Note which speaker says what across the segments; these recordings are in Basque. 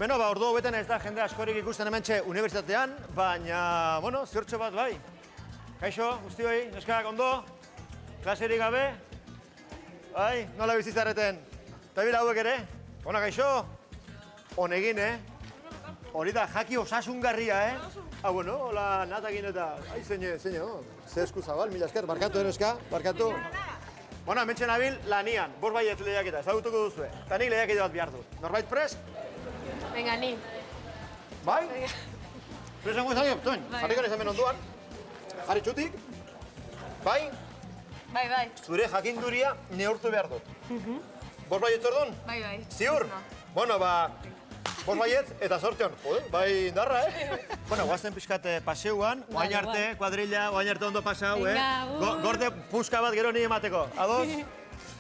Speaker 1: Beno, ordu hobetan ez da jende askorik ikusten hementxe unibertsitatean, baina, bueno, zertxo bat bai. Kaixo, guztioi, neskak, ondo? Klaserik gabe? Bai, nola bizitzareten? Eta bila hauek ere? Ona, kaixo? Honegin, Hori da, jaki osasungarria, Ah, bueno, hola, natakin eta... Ai, zeine, ze esku zabal, mila esker, barkatu, neska, barkatu. Bueno, hementxe nabil lanian, bos baiet lehiaketa, ezagutuko duzue. Eta nik lehiaketa bat behar dut. Norbait prest?
Speaker 2: Venga, ni.
Speaker 1: Bai? Presengo izan giptuen, jarriko izan ben onduan. Jarri txutik. Bai?
Speaker 2: Bai.
Speaker 1: Zure jakinduria neurtu behar dut. Bos baiet zordun?
Speaker 2: Bai.
Speaker 1: Ziur? Bueno, bos baiet eta sorteon. Bai indarra, Bueno, guazen pixkat paseuan, oain arte, kuadrilla, oain arte ondo pasau, Gorde puska bat gero ni emateko. Ados?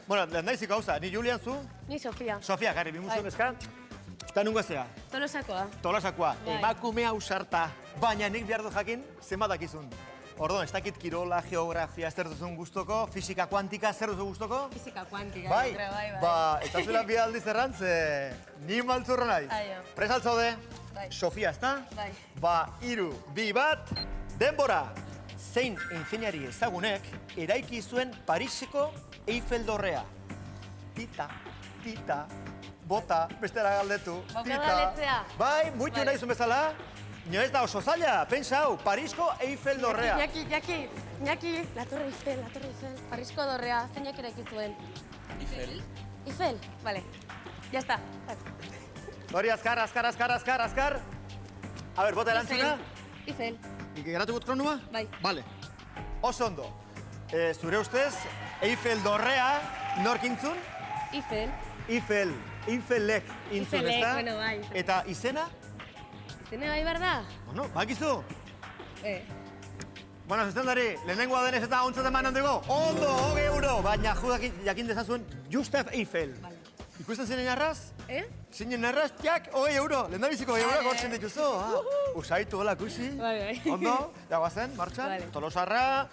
Speaker 1: Bueno, lehen daiziko hauza, ni Julian zu?
Speaker 2: Ni Sofia.
Speaker 1: Sofia, garri, bimuzu neska? Eta nungo zea?
Speaker 2: Tolosakoa.
Speaker 1: Tolasakoa. Emakume ausarta. Baina nik behar dut jakin, zenbat dakizun. Orduan, ez dakit kirola, geografia, zer duzun guztoko, fisika kuantika, zer duzu guztoko?
Speaker 2: Fisika kuantika.
Speaker 1: Bai, eta zuela bi aldiz errantz, ni maltzurra naiz.
Speaker 2: Aio.
Speaker 1: Prest altzaude?
Speaker 2: Bai.
Speaker 1: Sofia, ezta?
Speaker 2: Bai.
Speaker 1: 3, 2, 1, denbora! Zein ingeniari ezagunek eraiki zuen Pariseko Eiffel dorrea? Tita, bota, bestera galdetu,
Speaker 2: Boka galdetzea.
Speaker 1: Bai, muitu nahi zuen bezala. Nio ez da oso zaila, pensau, Parisko Eiffel dorrea.
Speaker 2: Iñaki, la Torre Eiffel. Parisko dorrea, zeinak eraiki zuen? Eiffel, vale. Ya está.
Speaker 1: Hori, azkar. A ber, bota erantzuna.
Speaker 2: Eiffel.
Speaker 1: Nik geratuko kronua?
Speaker 2: Bai.
Speaker 1: Vale. Oso ondo. Zure ustez, Eiffel dorrea nork intzun? Eiffelek intzun, ez da?
Speaker 2: Bueno, bai.
Speaker 1: Eta izena?
Speaker 2: Zene bai behar da?
Speaker 1: Bueno, bakizu? Bueno, zuzendari, lehenengoa denez eta ontzat eman handigo? Ondo, 20 euro! Baina jakin dezazuen Gustave Eiffel. Ikusten zinen arraz? Zinen arraz, jak, 20 euro! Lehendabiziko 20 euro gortzen dituzu. Usaitu, hola, kusi.
Speaker 2: Bai.
Speaker 1: Ondo, jagoazen, martxan, Tolosarra,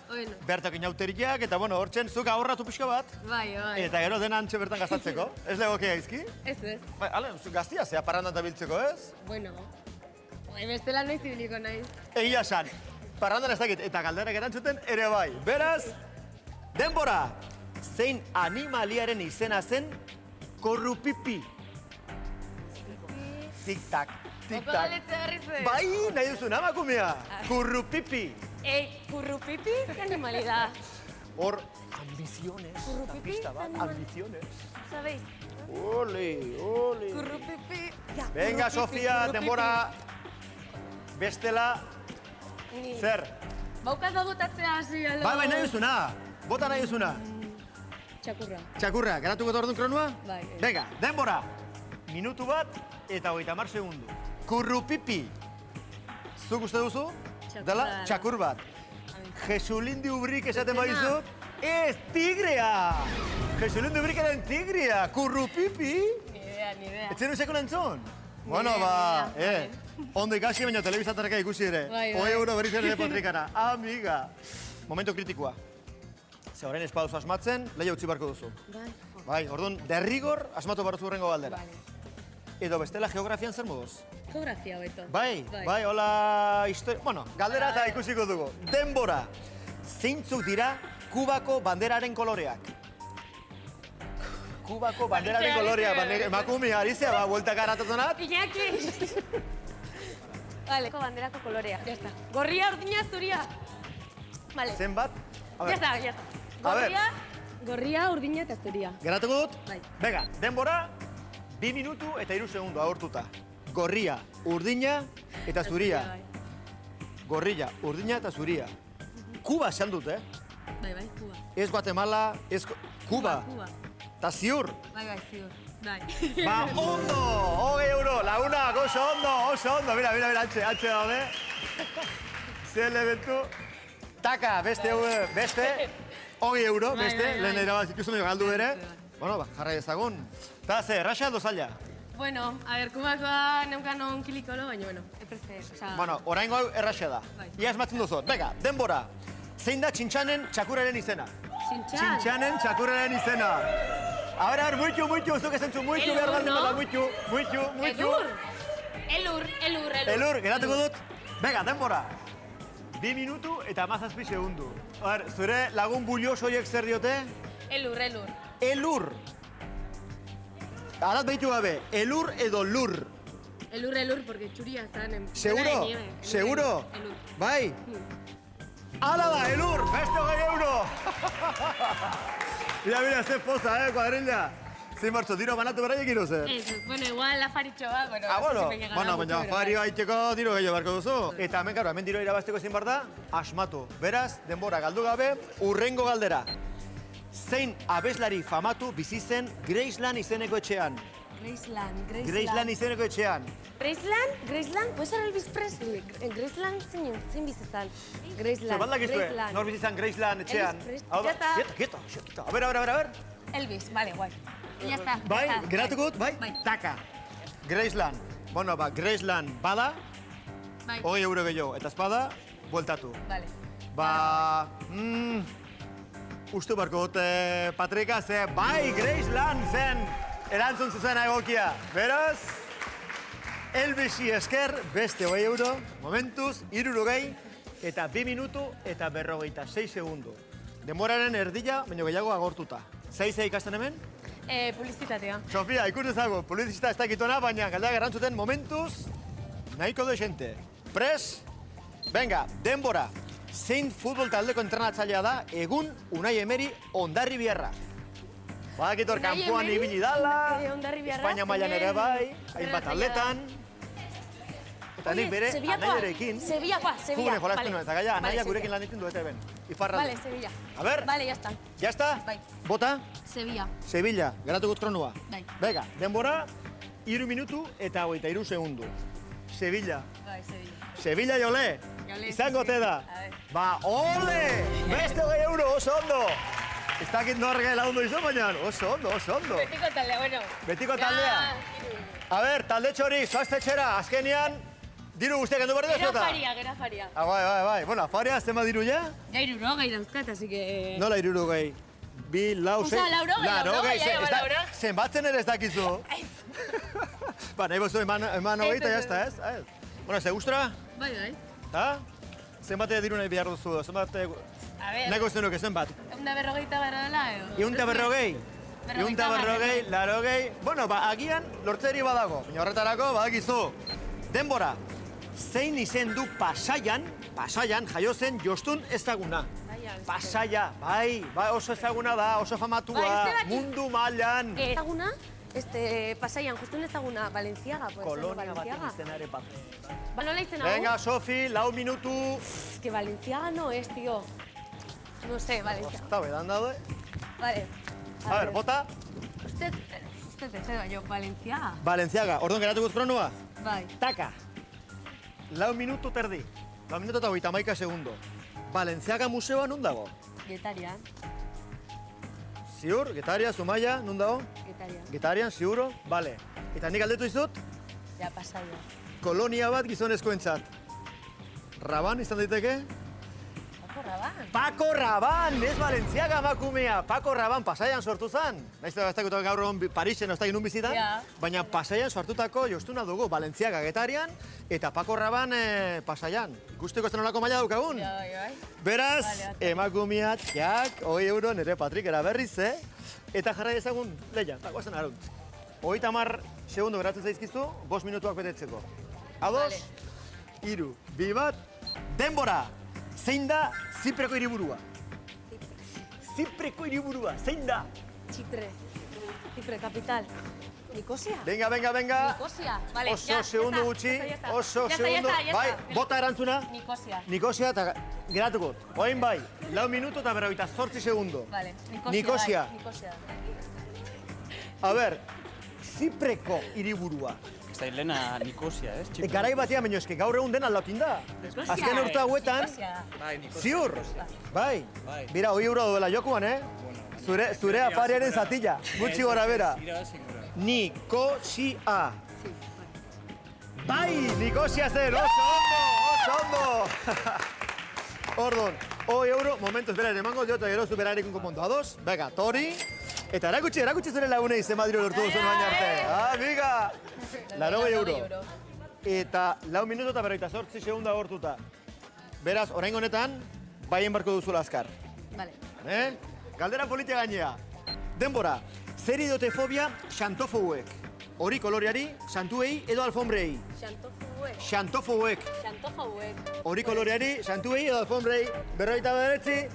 Speaker 1: bertak inauteriak, eta bueno, hortzen zuk ahorratu pixka bat.
Speaker 2: Bai.
Speaker 1: Eta gero dena antxe bertan gastatzeko. Ez legokea izki?
Speaker 2: Ez.
Speaker 1: Bai, ale, gaztia zea parrandan tabiltzeko, ez?
Speaker 2: Bueno. Bestela noiz ibiliko naiz.
Speaker 1: Egia esan, parrandan ez dakit, eta galderak erantzuten ere bai. Beraz, denbora! Zein animaliaren izena zen korrupipi? Tik-tak.
Speaker 2: Boko galetze berri zen.
Speaker 1: Bai, nahi duzu, namakumea. Kurrupipi.
Speaker 2: Kurrupipi, ze animali da?
Speaker 1: Hor, ambiziones.
Speaker 2: Kurrupipi,
Speaker 1: ambiziones.
Speaker 2: Sabeiz?
Speaker 1: Ole.
Speaker 2: Kurrupipi.
Speaker 1: Venga, Sofia, denbora. Bestela, zer?
Speaker 2: Baukat da botatzea hasi, alo?
Speaker 1: Bai, nahi duzuna. Bota nahi duzuna. Txakurra, geratuko eta orduan kronua?
Speaker 2: Bai.
Speaker 1: Venga, denbora. Minutu bat eta 30 segundu. Kurrupipi. Zuk uste duzu? Dela, txakur bat. Jesulindi Ubrik esaten baizut? Ez, tigrea! Jesulindi Ubrikaren tigrea, kurrupipi.
Speaker 2: Ni idea.
Speaker 1: Etzen useko nentzun? Bueno, ondo ikasi, baina telebizatarreka ikusi ere.
Speaker 2: Bai.
Speaker 1: 20 euro berriz ere potrikana. Amiga. Momento kritikoa. Ze horrein ez paduzu asmatzen, lehia utzi barko duzu. Bai, orduan, derrigor asmatu barruzu horrengo galdera. Edo bestela geografian zer moduz?
Speaker 2: Geografia hobeto.
Speaker 1: Bai, hola historia... Bueno, galdera eta ikusiko dugu. Denbora. Zeintzuk dira Kubako banderaren koloreak? Kubako banderaren koloreak, emakumea, Arizia, bueltak aratatonat.
Speaker 2: Iñaki! Vale, banderako kolorea, ya está. Gorria, urdina, zuria. Vale.
Speaker 1: Zenbat?
Speaker 2: Ya está. Gorria, urdina eta zuria.
Speaker 1: Geratuko dut?
Speaker 2: Bai.
Speaker 1: Venga, denbora, 2 minutu eta 3 segundu agortuta. Gorria, urdina eta zuria. Gorria, urdina eta zuria. Kuba esan dut,
Speaker 2: Bai, Kuba.
Speaker 1: Ez Guatemala, ez Kuba. Ta ziur.
Speaker 2: Bai, ziur. Bai.
Speaker 1: Ba, ondo! 20 euro, lagunak, oso ondo. Mira, antxe daude. Zer elementu. Taka, beste, 20 euro, beste. Lehen erabaz ikusten galdu ere. Bueno, jarra ezagun. Eta ze, erraxa edo zaila?
Speaker 2: Bueno, a ver, Kubakoa neukan on kilikolo, baina, bueno, epreze, oza...
Speaker 1: Bueno, oraingo hau erraxa da. Ia esmatzen duzu. Venga, denbora. Zein da txintxanen txakuraren izena? Txintxanen txakuraren izena. A ver, muitu, zuk esan zu, muitu behar baldin bada, muitu.
Speaker 2: Edur!
Speaker 1: Elur, geratuko dut. Venga, denbora. 2 minutu eta 17 segundu. Zure lagun buliosoiek zer diote?
Speaker 2: Elur.
Speaker 1: Elur. Arat behitu gabe, elur edo lur.
Speaker 2: Elur, porque txuria están en...
Speaker 1: Seguro? Seguro?
Speaker 2: Elur.
Speaker 1: Bai? Hala da, elur! Beste 20 euro! Mira, ze poza, cuadrilla. Zein martxo, diro banatu beraiek iruzen?
Speaker 2: Eso, bueno, igual afaritxo bat, bueno,
Speaker 1: baina afario haiteko diro gehiago barko duzu. Eta hemen, karo, hemen diro irabazteko ezin bar da, asmatu. Beraz, denbora galdu gabe, urrengo galdera. Zein abeslari famatu bizi zen Graceland izeneko etxean? Graceland izeneko etxean.
Speaker 2: Graceland, puede ser Elvis Presley. Graceland zein bizi zen. Graceland.
Speaker 1: Baldak izue, nor bizi zen Graceland etxean.
Speaker 2: Elvis Presley, ya está.
Speaker 1: Quieto. A ver.
Speaker 2: Elvis, vale, guay. Ya está.
Speaker 1: Bai, geratuko, bai? Taka. Graceland. Bueno, Graceland bada,
Speaker 2: Bai.
Speaker 1: 20 euro gehiago. Eta espada, bueltatu.
Speaker 2: Vale.
Speaker 1: Uste barko dut, Patrika, ze bai, Graceland zen erantzun zuzena egokia. Beraz, Elvisi esker, beste 20 euro, momentuz, 60 eta 2 minutu eta 56 segundu. Denboraren erdila, baino gehiago agortuta. Zeizea ikasten hemen?
Speaker 2: Publizitatea.
Speaker 1: Sofia, ikus dezago, publizista ez dakitona, baina galdeak errantzuten momentuz, nahiko dexente. Pres, venga, denbora. Zein futbol taldeko entrenatzailea da egun Unai Emery Hondarribiarra. Badakitor kanpoan ibili dala, Espainia mailan ere bai, hainbat taldetan. Eta nik bere anaiarekin, Kubune jolasten nuen, eta gaia anaia gurekin lan ditzen duete ben. Ifarralde.
Speaker 2: Vale, Sevilla.
Speaker 1: A ver.
Speaker 2: Vale, ya está.
Speaker 1: Ya está?
Speaker 2: Bai.
Speaker 1: Bota?
Speaker 2: Sevilla.
Speaker 1: Sevilla, geratu gut kronua.
Speaker 2: Bai.
Speaker 1: Venga, denbora, 3 minutu eta 23 segundu. Sevilla.
Speaker 2: Bai, Sevilla.
Speaker 1: Sevilla jole. Izango te da. Ba, ole! Beste 20 euro, oso ondo. Ez dakit norge lagundu izo, baina oso ondo.
Speaker 2: Betiko taldea, bueno.
Speaker 1: Betiko taldea. A ver, talde txori, zoazte txera, azkenian, diru guztiak endu berdu
Speaker 2: Gero afaria.
Speaker 1: Bai. Bueno, afaria, zenba diru ja?
Speaker 2: Ja, 60 dauzkat, así que...
Speaker 1: Nola 60? 2, lau, 6...
Speaker 2: Osa, laurogei,
Speaker 1: zenbatzen ere ez dakizu. Ba, nahi bozu eman hogei eta jazta, ez? Bueno, ze gustora?
Speaker 2: Bai.
Speaker 1: Ta? Zenbate diru nahi behar duzu, zenbate...
Speaker 2: A ver...
Speaker 1: Nahi guztienuk, zenbat?
Speaker 2: 150 gara dela, edo?
Speaker 1: 150? 150, 80... Bueno, ba, agian lortzeri badago. Baina horretarako, badakizu. Denbora, zein izen du Pasaian jaio zen Jostun ezaguna. Pasaia, bai, oso ezaguna da, oso famatua, mundu mailan.
Speaker 2: Ezaguna, Pasaian, Jostun ezaguna, Valenciaga, pues.
Speaker 1: Kolonia baten izena ere bat.
Speaker 2: Ba, nola izena hau?
Speaker 1: Venga, Sofi, 4 minutu.
Speaker 2: Es que Valenciaga no es, tío. No sé, Valenciaga.
Speaker 1: Osta, bedan daude.
Speaker 2: Vale.
Speaker 1: A ver, bota.
Speaker 2: Usted te cedo yo, Valenciaga.
Speaker 1: Valenciaga, orduan geratuko kronua?
Speaker 2: Bai.
Speaker 1: Taka. 4 minutu terdi. 4 minutu eta 31 segundo. Valenciaga museoa nun dago?
Speaker 2: Getarian.
Speaker 1: Ziur, Getaria, Zumaia, nun dago? Getarian, ziuro? Bale. Eta nik aldetu izut?
Speaker 2: Ja, Pasaia.
Speaker 1: Kolonia bat gizonezkoentzat. Raban izan daiteke? Paco Raban, ez Valenciaga emakumea. Paco Raban Pasaian sortu zen. Naizte bastakutako gaur egon Parisen ez dakit nun bizitan. Baina Pasaian sortutako jostuna dugu. Valenciaga Getarian eta Paco Raban Pasaian. Ikusteko ez nolako maila daukagun. Beraz, emakumea txak, 20 euro nire Patrik eraberriz, Eta jarrai ezagun, leia, guazen aruntz. 30 segundo geratzen zaizkizu, 5 minutuak betetzeko. Ados, 3, 2, 1, denbora! Zein da Zipreko hiriburua? Zipreko hiriburua, zein da?
Speaker 2: Chipre, capital. Nikosia?
Speaker 1: Venga.
Speaker 2: Nikosia, vale,
Speaker 1: oso segundo gutxi, oso segundo. Bai, bota erantzuna. Nikosia eta geratuko. Oain bai, 4 minutu eta 48 segundo.
Speaker 2: Vale,
Speaker 1: Nikosia.
Speaker 2: Nikosia.
Speaker 1: A ber, Zipreko hiriburua.
Speaker 3: Ez da hilena Nikosia, ez?
Speaker 1: Garai batean, baina eske gaur egun den aldautin da. Azken urte hauetan, ziur, bai. Bira, 20 euro duela jokuan, Zure afariaren zatila, gutxi gora bera. Nikosia. Bai, Nikosia zen, oso ondo. Orduan, 20 euro, momentuz beraren emango, diota gero zu berarekin konpontu. Ados, bega, tori. Eta erakutsi zure lagunei zenbat diru lortu duzun baina arte. Amiga! 80 euro. eta 4 minutu eta 48 segunda agortuta. Beraz, orain honetan, baien barko duzula azkar.
Speaker 2: Vale.
Speaker 1: Galdera politia gainea. Denbora, zer idiote fobia xantofobuek? Hori koloreari, santuei edo alfombrei?
Speaker 2: Xantofuek.
Speaker 1: Xantofobuek.
Speaker 2: Xantofuek.
Speaker 1: Hori koloreari, santuei edo alfombrei? 49.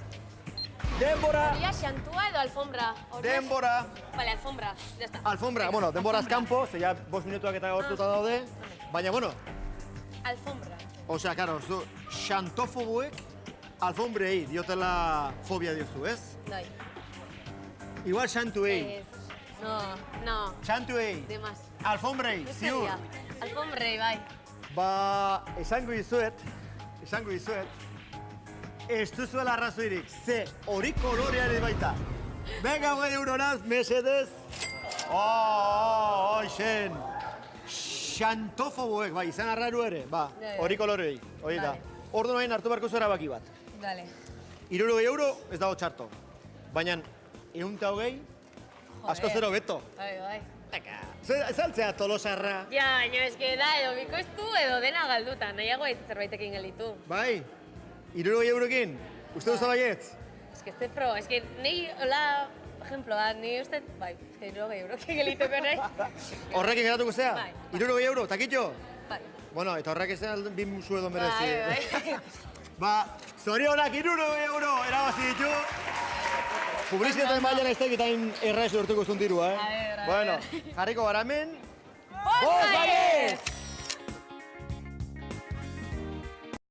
Speaker 1: Denbora!
Speaker 2: Horia xantua edo alfombra?
Speaker 1: Denbora!
Speaker 2: Vale, alfombra. Ya está.
Speaker 1: Alfombra, bueno, denboraz kanpo, ze ja 5 minutuak eta agortuta daude. Baina, bueno,
Speaker 2: Alfombra.
Speaker 1: osea, karo, xantofobuek alfombrei diotela fobia diozu, ez?
Speaker 2: Bai.
Speaker 1: Igual xantuei.
Speaker 2: No.
Speaker 1: Xantuei.
Speaker 2: De más.
Speaker 1: Alfombrei, ziur.
Speaker 2: Alfombrei, bai.
Speaker 1: Ba, esango dizuet, ez duzuela arrazoirik, ze hori koloreari baita. Venga, 20 euroraz, mesedez. Hoixen. Xantofoboek, bai, izan arraru ere, ba, hori kolorei, hori da.
Speaker 2: Vale.
Speaker 1: Ordu nahi hartu barko zuera baki bat.
Speaker 2: Dale.
Speaker 1: 60 euro ez dago txarto. Baina, 120, asko zero beto.
Speaker 2: Bai.
Speaker 1: Zaltzea tolosarra.
Speaker 2: Ja, baina eske da, edo bikoiztu edo dena galduta. Nahiago ez zerbaitekin gelditu.
Speaker 1: Bai, 60 eurokin, uste duzu baietz?
Speaker 2: Eske ez pro, eske nahi, hola, ejemplo bat, ni uste, bai, 60 eurokin geldituko nahi.
Speaker 1: Horrekin geratuko zea?
Speaker 2: Bai.
Speaker 1: 60 euro, takitxo?
Speaker 2: Bai.
Speaker 1: Bueno, eta horrek ezen bi musu edo merezi.
Speaker 2: Bai.
Speaker 1: Ba, zorionak 60 euro erabazi ditu. Publizitate mailan ez tegitain erraiz urtuko zuntirua,
Speaker 2: A ver.
Speaker 1: Bueno, jarriko gara hemen.
Speaker 2: ¡Bosbaez!